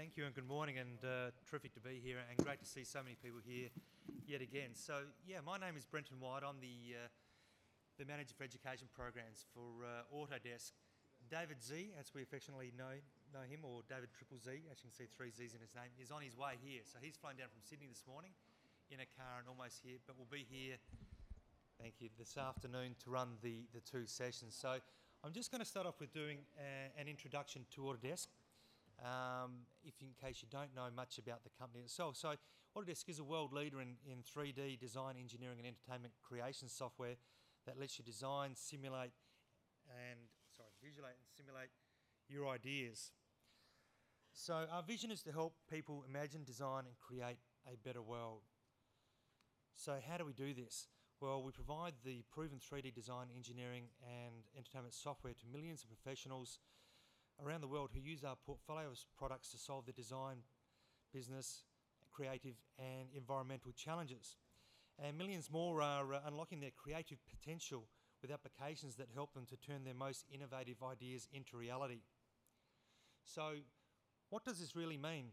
Thank you and good morning, and terrific to be here and great to see so many people here yet again. So yeah, my name is Brenton Wyett. I'm the Manager for Education Programs for Autodesk. David Z, as we affectionately know him, or David Triple Z, as you can see 3 Z's in his name, is on his way here. So he's flown down from Sydney this morning in a car and almost here, but will be here, thank you, this afternoon to run the 2 sessions. So I'm just going to start off with doing an introduction to Autodesk. In case you don't know much about the company itself. So Autodesk is a world leader in 3D design, engineering and entertainment creation software that lets you design, visualize and simulate your ideas. So our vision is to help people imagine, design and create a better world. So how do we do this? Well, we provide the proven 3D design, engineering and entertainment software to millions of professionals around the world who use our portfolio of products to solve their design, business, creative and environmental challenges. And millions more are unlocking their creative potential with applications that help them to turn their most innovative ideas into reality. So what does this really mean?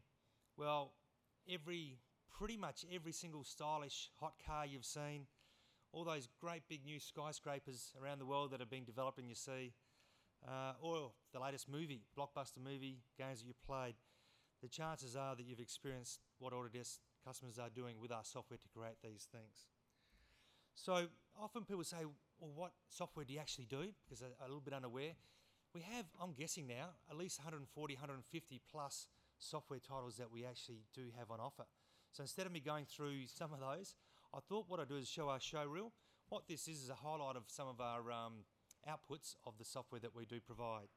Well, pretty much every single stylish hot car you've seen, all those great big new skyscrapers around the world that are being developed and you see, or the latest blockbuster movie, games that you played, the chances are that you've experienced what Autodesk customers are doing with our software to create these things. So often people say, well, what software do you actually do? Because they're a little bit unaware. We have, I'm guessing now, at least 140, 150 plus software titles that we actually do have on offer. So instead of me going through some of those, I thought what I'd do is show our show reel. What this is a highlight of some of our outputs of the software that we do provide.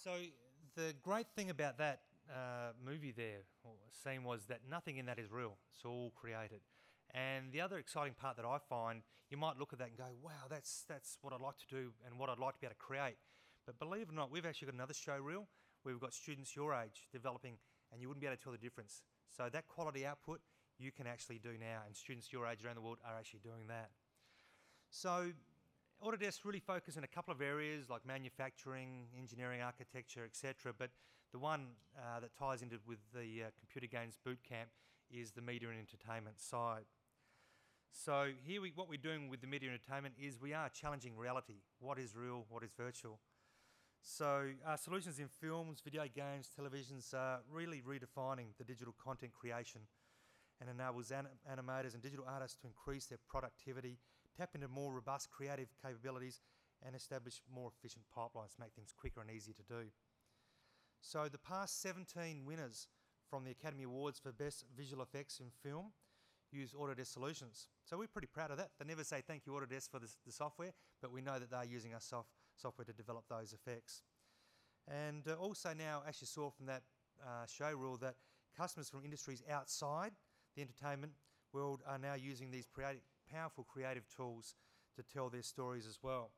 So the great thing about that movie there, or scene, was that nothing in that is real. It's all created. And the other exciting part that I find, you might look at that and go, wow, that's what I'd like to do and what I'd like to be able to create. But believe it or not, we've actually got another show reel where we've got students your age developing, and you wouldn't be able to tell the difference. So that quality output you can actually do now, and students your age around the world are actually doing that. So Autodesk really focus in a couple of areas like manufacturing, engineering, architecture, etc. But the one that ties into with the computer games bootcamp is the media and entertainment side. So here what we're doing with the media and entertainment is we are challenging reality. What is real? What is virtual? So our solutions in films, video games, televisions are really redefining the digital content creation and enables animators and digital artists to increase their productivity, tap into more robust creative capabilities and establish more efficient pipelines to make things quicker and easier to do. So the past 17 winners from the Academy Awards for Best Visual Effects in Film use Autodesk solutions. So we're pretty proud of that. They never say thank you Autodesk for the software, but we know that they're using our software to develop those effects. And also now, as you saw from that show reel, that customers from industries outside the entertainment world are now using these powerful creative tools to tell their stories as well.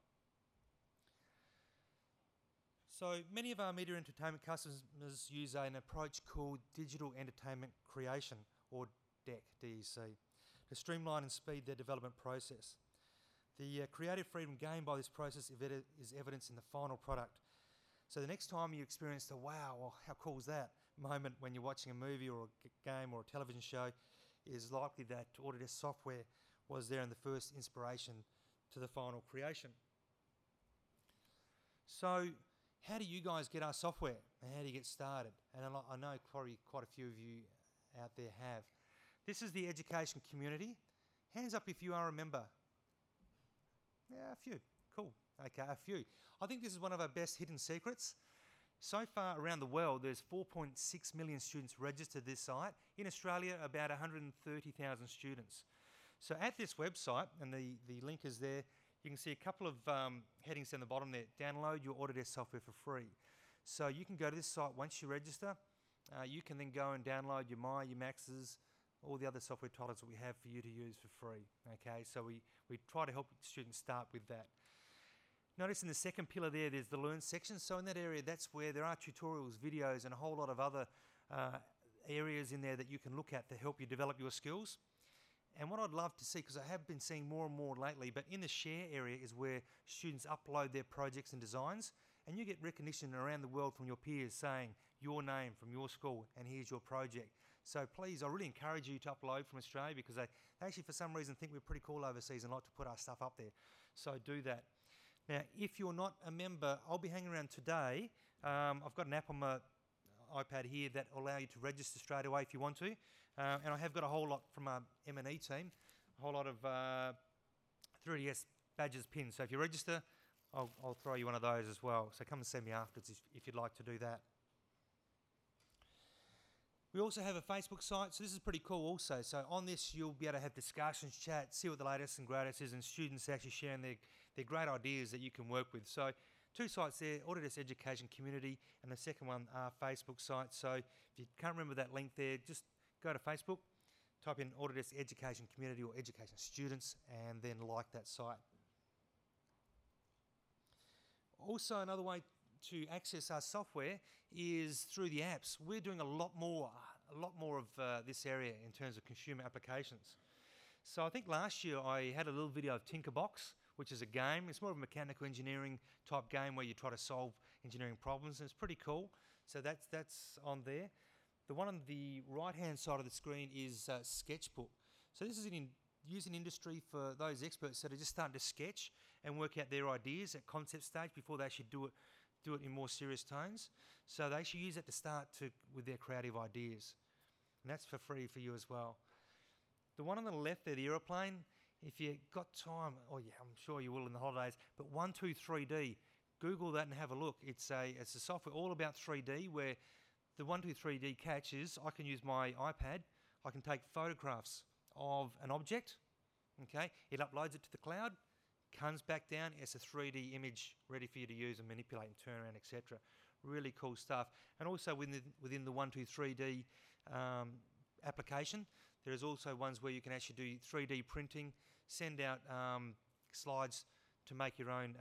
So many of our media entertainment customers use an approach called digital entertainment creation, or DEC, to streamline and speed their development process. The creative freedom gained by this process is evidenced in the final product. So the next time you experience the wow, or how cool is that moment when you're watching a movie or a game or a television show, is likely that Autodesk software was there in the first inspiration to the final creation. So how do you guys get our software, and how do you get started? And I know probably quite a few of you out there have. This is the education community. Hands up if you are a member. Yeah, a few. Cool. Okay, a few. I think this is one of our best hidden secrets. So far around the world, there's 4.6 million students registered this site. In Australia, about 130,000 students. So at this website, and the link is there, you can see a couple of headings down the bottom there. Download your Autodesk software for free. So you can go to this site once you register. You can then go and download your Maya, your Maxes, all the other software titles that we have for you to use for free. Okay, so we try to help students start with that. Notice in the second pillar there's the Learn section. So in that area, that's where there are tutorials, videos, and a whole lot of other areas in there that you can look at to help you develop your skills. And what I'd love to see, because I have been seeing more and more lately, but in the share area is where students upload their projects and designs, and you get recognition around the world from your peers saying your name from your school, and here's your project. So please, I really encourage you to upload from Australia, because they actually for some reason think we're pretty cool overseas and like to put our stuff up there. So do that. Now, if you're not a member, I'll be hanging around today. I've got an app on my iPad here that will allow you to register straight away if you want to. And I have got a whole lot from our M&E team, a whole lot of 3DS badges pinned. So if you register, I'll throw you one of those as well. So come and see me afterwards if you'd like to do that. We also have a Facebook site, so this is pretty cool also. So on this, you'll be able to have discussions, chat, see what the latest and greatest is, and students actually sharing their great ideas that you can work with. So two sites there, Autodesk Education Community, and the second one, our Facebook site. So if you can't remember that link there, just go to Facebook, type in Autodesk Education Community or Education Students, and then like that site. Also, another way to access our software is through the apps. We're doing a lot more of this area in terms of consumer applications. So I think last year I had a little video of Tinkerbox, which is a game. It's more of a mechanical engineering type game where you try to solve engineering problems, and it's pretty cool. So that's on there. The one on the right-hand side of the screen is Sketchbook. So this is used in industry for those experts that are just starting to sketch and work out their ideas at concept stage before they actually do it in more serious tones. So they should use that to start with their creative ideas. And that's for free for you as well. The one on the left there, the aeroplane, if you got time, oh yeah, I'm sure you will in the holidays, but 123D, Google that and have a look. It's a software all about 3D, where the 123D catch is I can use my iPad, I can take photographs of an object, okay, it uploads it to the cloud, comes back down, it's a 3D image ready for you to use and manipulate and turn around, etc. Really cool stuff. And also within the 123D application, there's also ones where you can actually do 3D printing, send out slides to make your own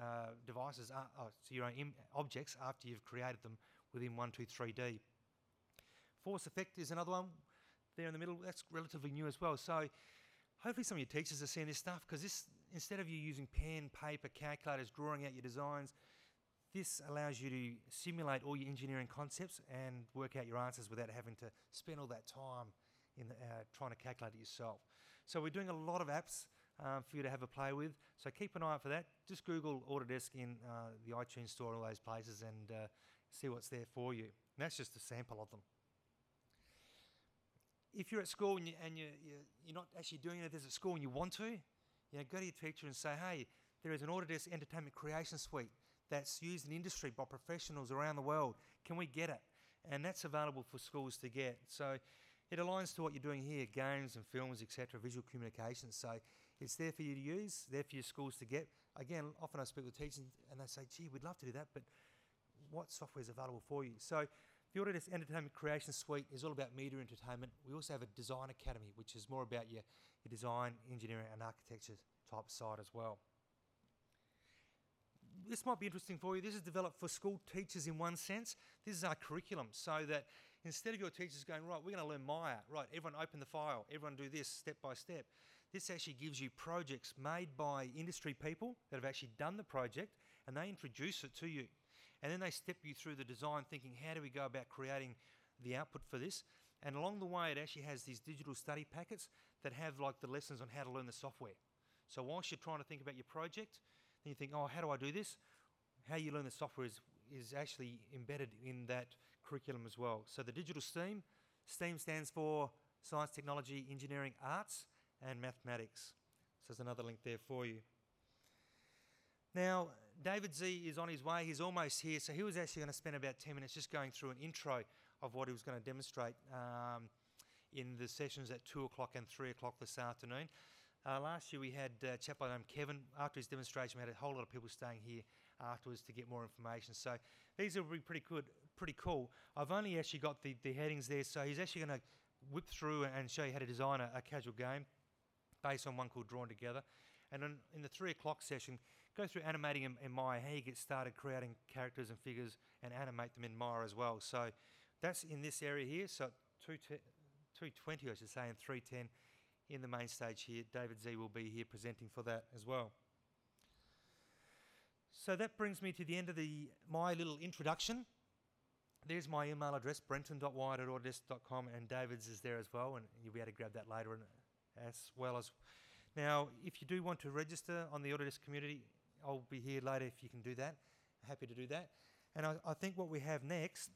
devices, so your own objects after you've created them within 123D. Force Effect is another one there in the middle. That's relatively new as well. So hopefully some of your teachers are seeing this stuff, because this, instead of you using pen, paper, calculators, drawing out your designs, this allows you to simulate all your engineering concepts and work out your answers without having to spend all that time in trying to calculate it yourself. So we're doing a lot of apps for you to have a play with. So keep an eye out for that. Just Google Autodesk in the iTunes store and all those places and see what's there for you. And that's just a sample of them. If you're at school and you're not actually doing anything at school and you want to, go to your teacher and say, hey, there is an Autodesk Entertainment Creation Suite that's used in industry by professionals around the world. Can we get it? and that's available for schools to get. So it aligns to what you're doing here, games and films, etc., visual communications. So it's there for you to use, there for your schools to get. Again, often I speak with teachers and they say, gee, we'd love to do that, but what software is available for you? So the Autodesk Entertainment Creation Suite is all about media entertainment. We also have a Design Academy, which is more about your design, engineering and architecture type side as well. This might be interesting for you. This is developed for school teachers in one sense. This is our curriculum, so that instead of your teachers going, right, we're going to learn Maya, right, everyone open the file, everyone do this step by step. This actually gives you projects made by industry people that have actually done the project, and they introduce it to you. And then they step you through the design, thinking, how do we go about creating the output for this? And along the way, it actually has these digital study packets that have like the lessons on how to learn the software. So whilst you're trying to think about your project, then you think, oh, how do I do this? How you learn the software is actually embedded in that curriculum as well. So the digital STEAM stands for Science, Technology, Engineering, Arts and Mathematics. So there's another link there for you. Now, David Z is on his way. He's almost here. So he was actually going to spend about 10 minutes just going through an intro of what he was going to demonstrate in the sessions at 2 o'clock and 3 o'clock this afternoon. Last year we had a chap by the name Kevin. After his demonstration, we had a whole lot of people staying here afterwards to get more information. So these will be pretty good, pretty cool. I've only actually got the headings there, so he's actually going to whip through and show you how to design a casual game based on one called Drawn Together. And then in the 3 o'clock session, go through animating in Maya, how you get started creating characters and figures and animate them in Maya as well. So that's in this area here. So 2:20, I should say, and 3:10 in the main stage here. David Z will be here presenting for that as well. So that brings me to the end of my little introduction. There's my email address, brenton.wyett@autodesk.com, and David's is there as well, and you'll be able to grab that later as well as... Now, if you do want to register on the Autodesk community, I'll be here later if you can do that. Happy to do that. And I think what we have next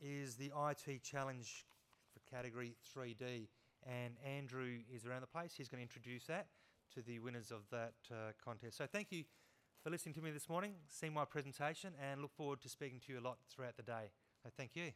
is the IT challenge for category 3D. And Andrew is around the place. He's going to introduce that to the winners of that contest. So thank you for listening to me this morning, seeing my presentation, and look forward to speaking to you a lot throughout the day. So thank you.